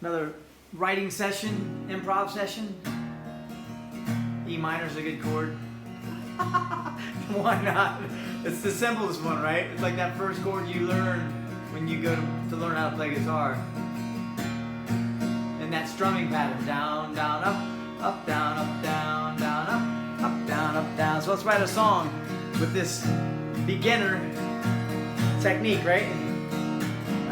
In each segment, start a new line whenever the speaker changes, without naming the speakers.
Another writing session, improv session. E minor's a good chord. Why not? It's the simplest one, right? It's like that first chord you learn when you go to learn how to play guitar. And that strumming pattern, down, down, up, down, up, down, down, up, down, up, down. So let's write a song with this beginner technique, right?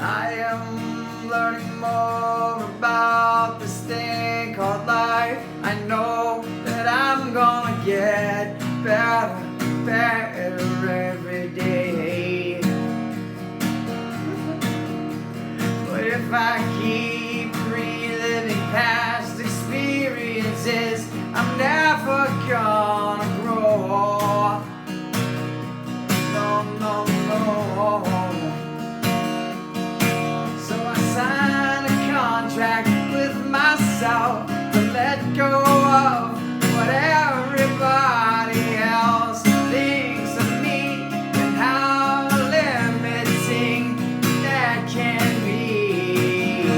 I am learning more about this thing called life. I know that I'm gonna get better, better every day. But if I keep reliving past experiences, I'm never gonna grow. No, no, no. Sign a contract with myself to let go of what everybody else thinks of me and how limiting that can be.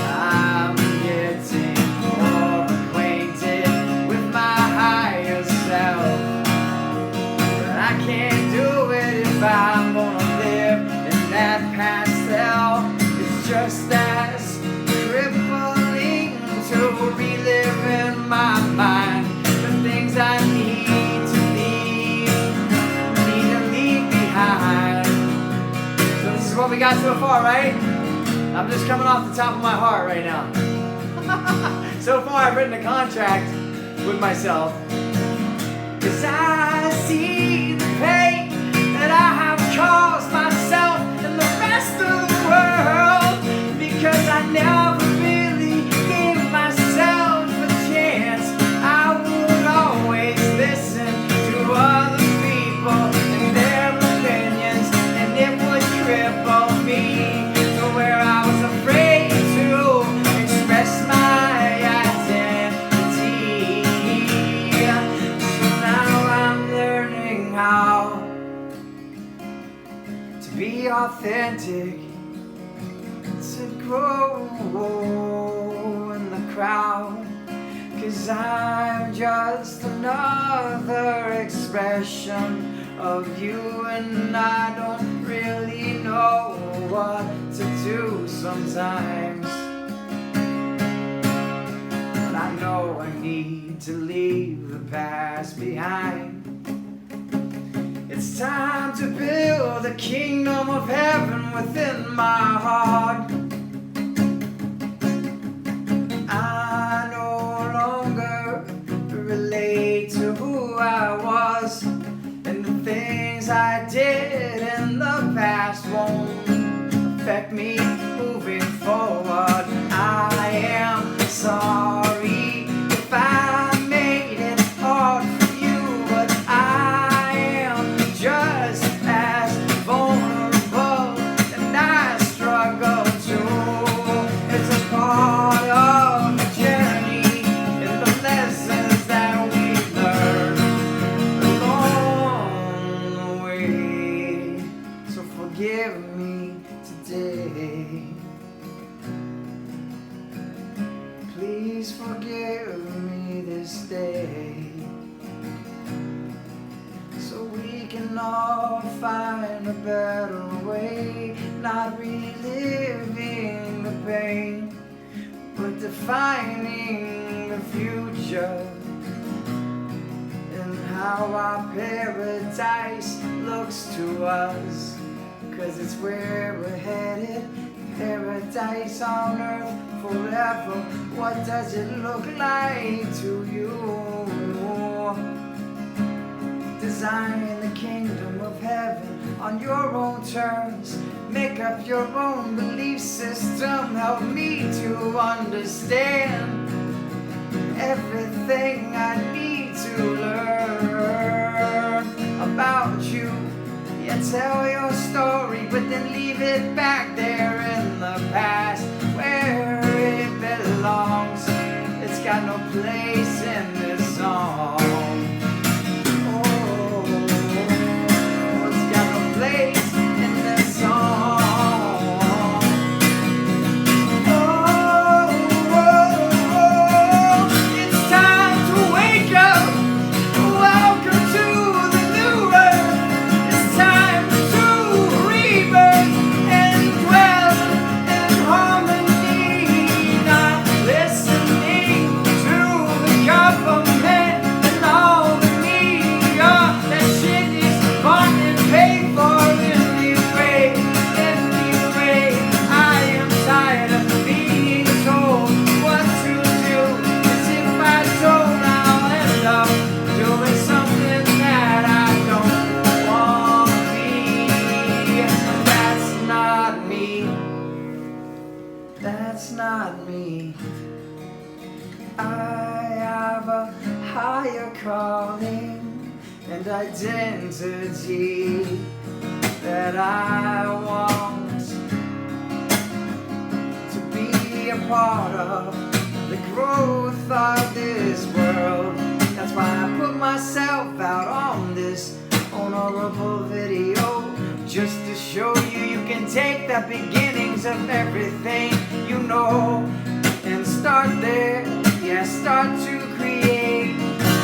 I'm getting more acquainted with my higher self, but I can't do it if I'm gonna live in that past. It's just as crippling to relive in my mind the things I need to leave behind. So this is what we got so far, right? I'm just coming off the top of my heart right now. So far I've written a contract with myself, 'cause I see the pain that I have caused myself and the rest of the world, because I never really gave myself a chance. I would always listen to other people and their opinions, and it would cripple me to where I was afraid to express my identity. So now I'm learning how to be authentic, to grow in the crowd, 'cause I'm just another expression of you, and I don't really know what to do sometimes. But I know I need to leave the past behind. It's time to build the kingdom of heaven within my heart. I no longer relate to who I was, and the things I did in the past won't affect me moving forward. I am sorry if I made it hard for you, but I am just as vulnerable, and I struggle too. It's a part of the journey and the lessons that we learn along the way. So forgive me today. Please forgive me this day, so we can all find a better way, not reliving the pain, but defining the future, and how our paradise looks to us, 'cause it's where we're headed. Paradise on earth forever. What does it look like to you? Design the kingdom of heaven on your own terms. Make up your own belief system. Help me to understand everything I need to learn about you. Yeah, tell your story, but then leave it back there in the past where it belongs. It's got no place in this song. Oh, it's got no place in this song. Oh, that's not me. I have a higher calling and identity that I want to be a part of the growth of this world. That's why I put myself out on this honorable video, just to show you can take the beginnings of everything you know and start there. Yeah, start to create.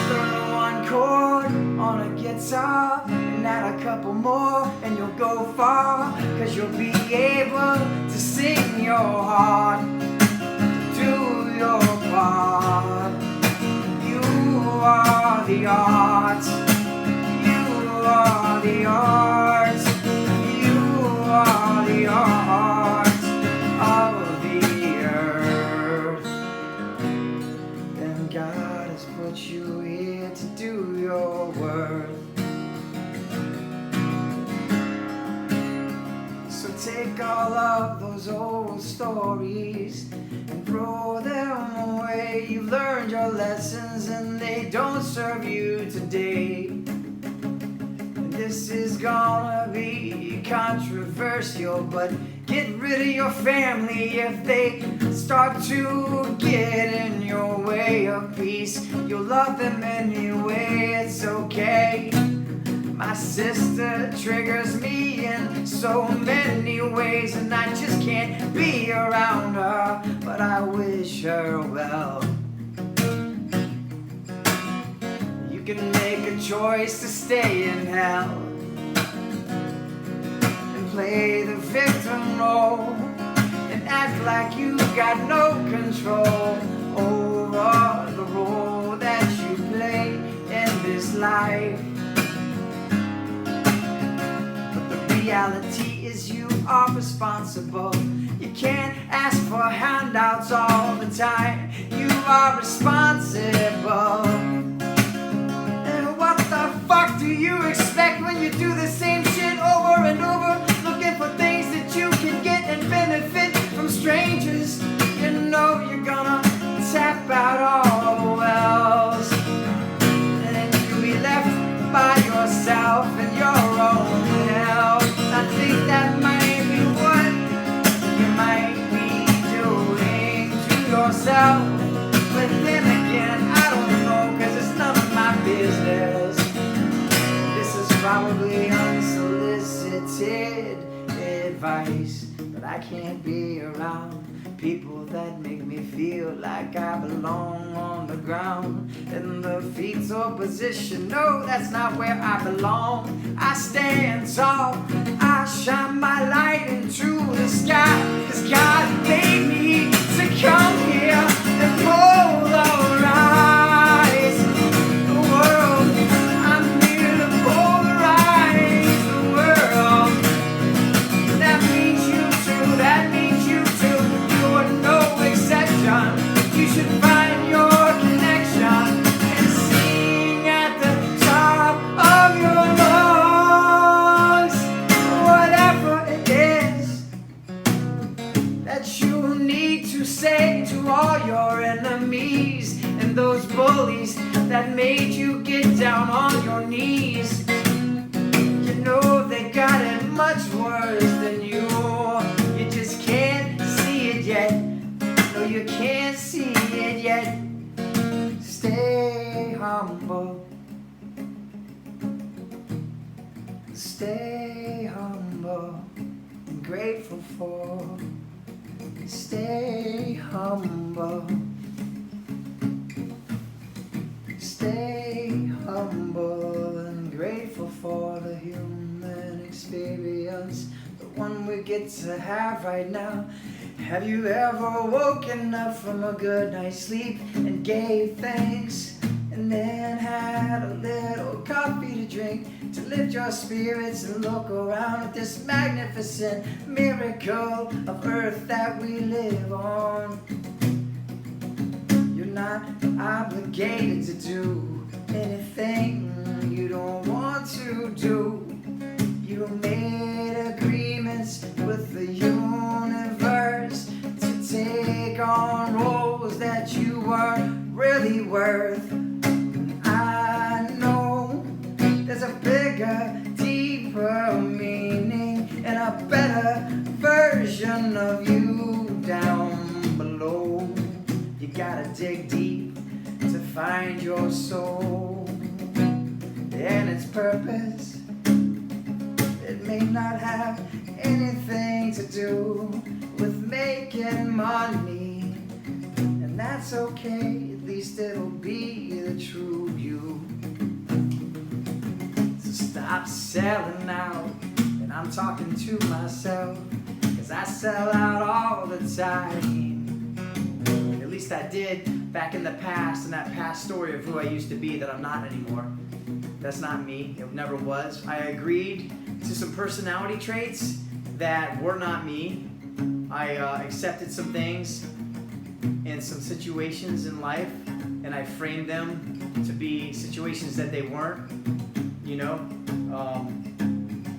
Learn one chord on a guitar and add a couple more and you'll go far, 'cause you'll be able to sing your heart, do your part. You are the art. You are the art. You are the art of the earth. And God has put you here to do your work. So take all of those old stories and throw them away. You've learned your lessons and they don't serve you today. And this is gonna be controversial, but get rid of your family if they start to get in your way of peace. You'll love them anyway, it's okay. My sister triggers me in so many ways, and I just can't be around her, but I wish her well. You can make a choice to stay in hell and play the victim role and act like you got no control over the role that you play in this life. Reality is you are responsible. You can't ask for handouts all the time. You are responsible. And what the fuck do you expect when you do the same shit over and over, looking for things that you can get and benefit from strangers? You know you're gonna tap out all the wells, and then you'll be left by yourself in your own hell. I think that might be what you might be doing to yourself. But then again, I don't know, 'cause it's none of my business. This is probably unsolicited advice, but I can't be around people that make me feel like I belong on the ground in the fetal position. No, that's not where I belong. I stand tall, I shine my light into the sky, 'cause God made me to come here and polarize the world. I'm here to polarize the world. That means you too, that means you too. You're no exception. You should find your connection and sing at the top of your lungs. Whatever it is that you need to say to all your enemies and those bullies that made you get down on your knees. You know they got it much worse than you. You just can't see it yet. No, you can't see it yet. Stay humble. Stay humble and grateful for. Stay humble. Stay humble and grateful for the human experience, the one we get to have right now. Have you ever woken up from a good night's sleep and gave thanks, and then had a little coffee to drink to lift your spirits and look around at this magnificent miracle of earth that we live on? You're not obligated to do anything you don't want to do. You made agreements with the universe to were really worth. I know there's a bigger, deeper meaning and a better version of you down below. You gotta dig deep to find your soul and its purpose. It may not have anything to do with making money, and that's okay, at least it'll be the true you. So stop selling out, and I'm talking to myself, 'cause I sell out all the time. At least I did back in the past, in that past story of who I used to be that I'm not anymore. That's not me, it never was. I agreed to some personality traits that were not me. I accepted some things in some situations in life, and I framed them to be situations that they weren't. You know,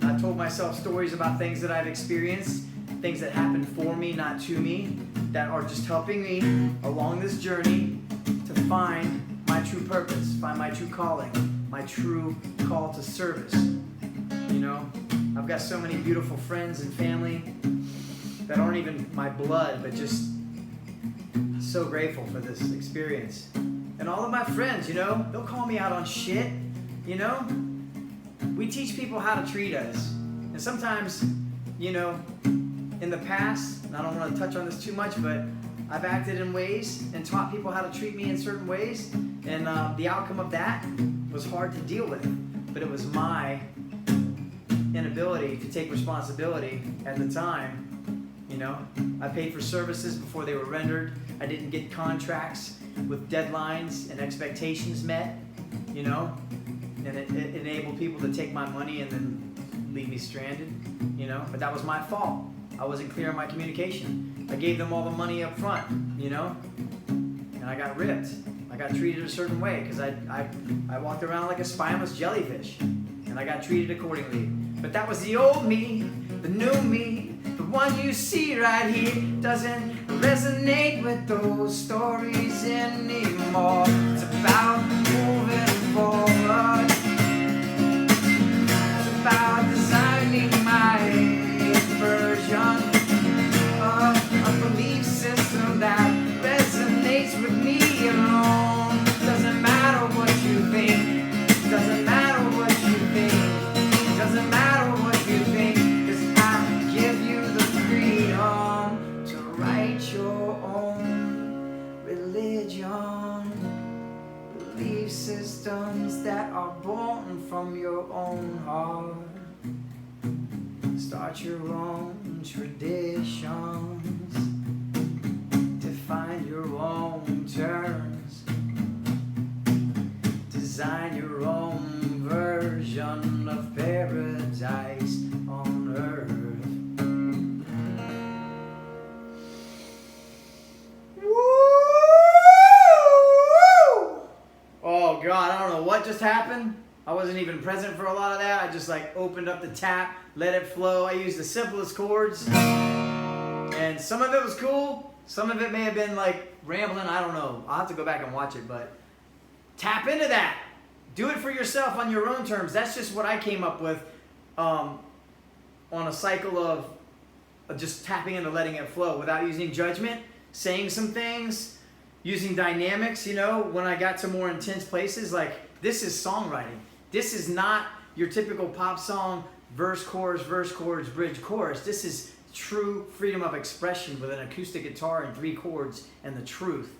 I told myself stories about things that I've experienced, things that happened for me, not to me, that are just helping me along this journey to find my true purpose, find my true calling, my true call to service. You know, I've got so many beautiful friends and family that aren't even my blood, but just so grateful for this experience. And all of my friends, you know, they'll call me out on shit, you know? We teach people how to treat us. And sometimes, you know, in the past, and I don't want to touch on this too much, but I've acted in ways and taught people how to treat me in certain ways, and the outcome of that was hard to deal with. But it was my inability to take responsibility at the time. You know, I paid for services before they were rendered. I didn't get contracts with deadlines and expectations met, you know, and it enabled people to take my money and then leave me stranded, you know, but that was my fault. I wasn't clear on my communication. I gave them all the money up front, you know, and I got ripped. I got treated a certain way because I walked around like a spineless jellyfish, and I got treated accordingly. But that was the old me, the new me. The one you see right here doesn't resonate with those stories anymore. It's about moving forward. It's about designing my version of a belief system that resonates with me alone. Doesn't matter what you think. Doesn't matter what you think. Doesn't matter what you think. To write your own religion, belief systems that are born from your own heart. Start your own traditions, define your own terms, design your own version of paradise on earth. Oh God, I don't know what just happened. I wasn't even present for a lot of that. I just like opened up the tap, let it flow. I used the simplest chords, and some of it was cool. Some of it may have been like rambling. I don't know. I'll have to go back and watch it, but tap into that. Do it for yourself on your own terms. That's just what I came up with on a cycle of just tapping into letting it flow without using judgment, saying some things, using dynamics, you know, when I got to more intense places. Like, this is songwriting. This is not your typical pop song, verse, chorus, bridge, chorus. This is true freedom of expression with an acoustic guitar and 3 chords and the truth.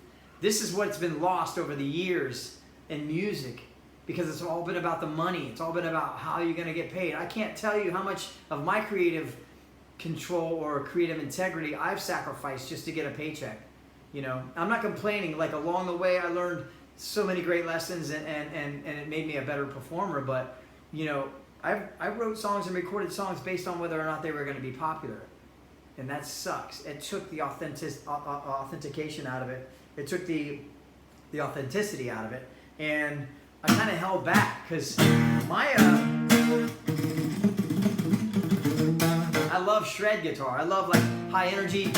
This is what's been lost over the years in music, because it's all been about the money. It's all been about how you're going to get paid. I can't tell you how much of my creative control or creative integrity I've sacrificed just to get a paycheck. You know, I'm not complaining. Like, along the way, I learned so many great lessons, and it made me a better performer. But, you know, I wrote songs and recorded songs based on whether or not they were going to be popular. And that sucks. It took the authentication out of it. It took the authenticity out of it. And I kind of held back because my... I love shred guitar. I love, like, high energy...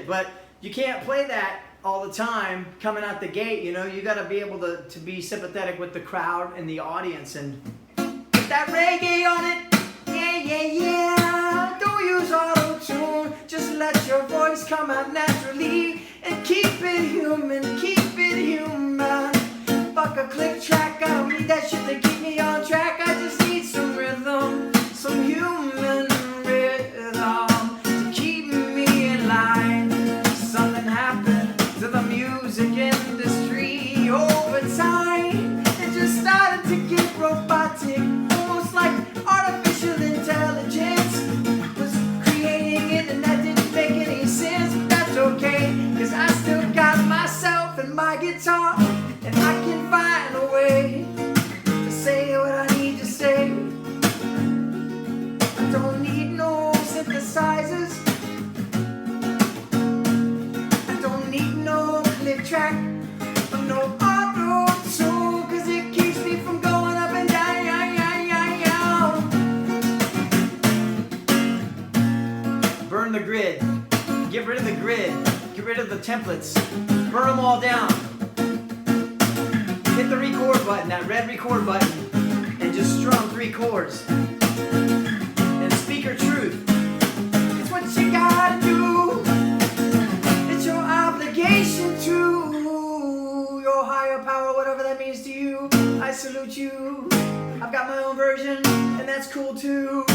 it. But you can't play that all the time coming out the gate, you know. You got to be able to be sympathetic with the crowd and the audience and put that reggae on it. Yeah, yeah, yeah. Don't use auto-tune. Just let your voice come out naturally and keep it human, keep it human. Fuck a click track, I don't need that shit to keep me on track. I just need some rhythm, some human rhythm to keep me in line. Something happened to the music industry over time. It just started to get robotic, almost like artificial intelligence was creating it, and that didn't make any sense. But that's okay, cause I still got myself and my guitar, and I can find a way to say what I need to say. I don't need no synthesizers, I don't need no click track or no auto-tune, cause it keeps me from going up and down. Burn the grid, get rid of the grid, get rid of the templates, burn them all down. Hit the record button, that red record button, and just strum 3 chords. And speak your truth. It's what you gotta do. It's your obligation to your higher power, whatever that means to you. I salute you. I've got my own version, and that's cool too.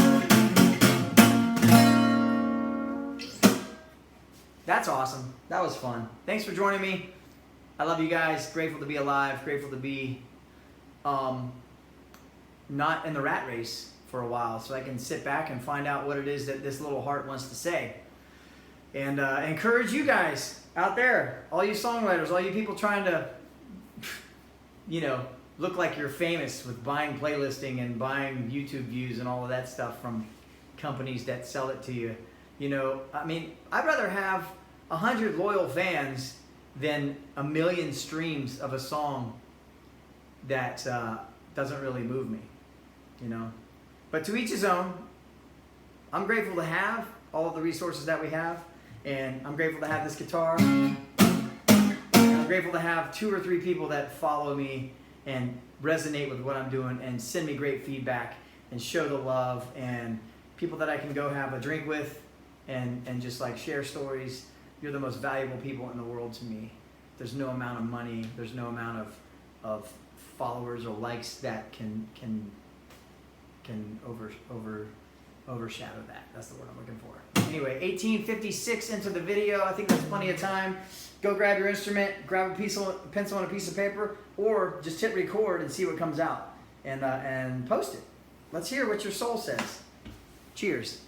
That's awesome. That was fun. Thanks for joining me. I love you guys. Grateful to be alive. Grateful to be not in the rat race for a while, so I can sit back and find out what it is that this little heart wants to say. And encourage you guys out there, all you songwriters, all you people trying to, you know, look like you're famous with buying playlisting and buying YouTube views and all of that stuff from companies that sell it to you. You know, I mean, I'd rather have 100 loyal fans than 1 million streams of a song that doesn't really move me, you know. But to each his own. I'm grateful to have all of the resources that we have, and I'm grateful to have this guitar. And I'm grateful to have 2 or 3 people that follow me and resonate with what I'm doing and send me great feedback and show the love, and people that I can go have a drink with and just like share stories. You're the most valuable people in the world to me. There's no amount of money, there's no amount of followers or likes that can overshadow that. That's the word I'm looking for. Anyway, 1856 into the video. I think that's plenty of time. Go grab your instrument, grab a pencil and a piece of paper, or just hit record and see what comes out, and post it. Let's hear what your soul says. Cheers.